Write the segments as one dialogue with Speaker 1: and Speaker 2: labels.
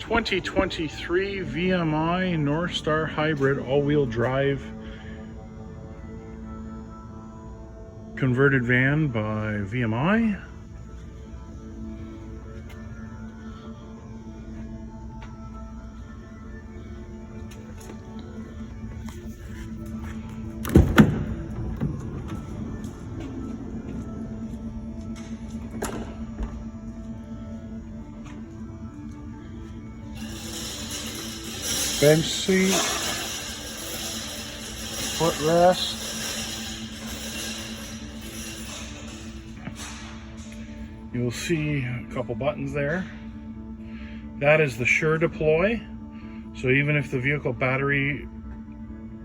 Speaker 1: 2023 VMI Northstar Hybrid all-wheel drive converted van by VMI. Bench seat, footrest, you'll see a couple buttons there. That is the sure deploy. So even if the vehicle battery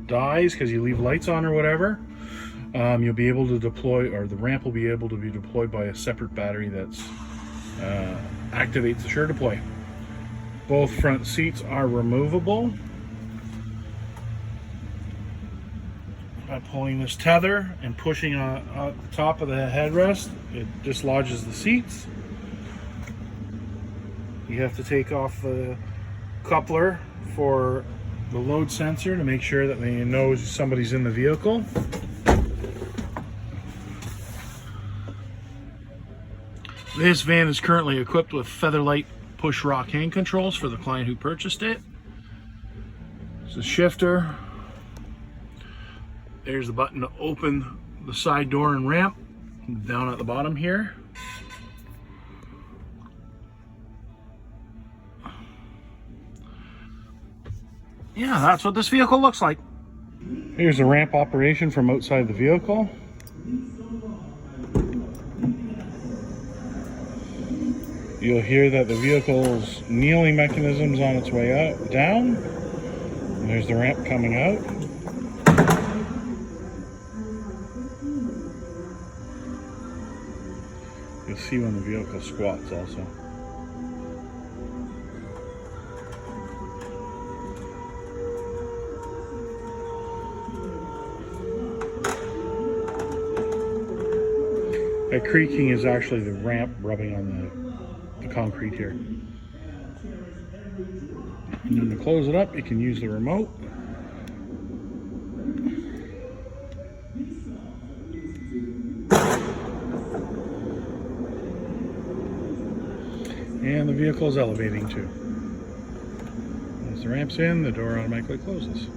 Speaker 1: dies because you leave lights on or whatever, you'll be able to deploy, or the ramp will be able to be deployed by a separate battery that's activates the sure deploy. Both front seats are removable by pulling this tether and pushing on the top of the headrest. It dislodges the seats. You have to take off the coupler for the load sensor to make sure that they know somebody's in the vehicle. This van is currently equipped with Featherlight push rock hand controls for the client who purchased it. It's a shifter. There's the button to open the side door and ramp down at the bottom here. Yeah, that's what this vehicle looks like. Here's the ramp operation from outside the vehicle. You'll hear that the vehicle's kneeling mechanism's on its way out, down. And there's the ramp coming out. You'll see when the vehicle squats also. That creaking is actually the ramp rubbing on the concrete here. And then to close it up, you can use the remote. And the vehicle is elevating too. As the ramp's in, the door automatically closes.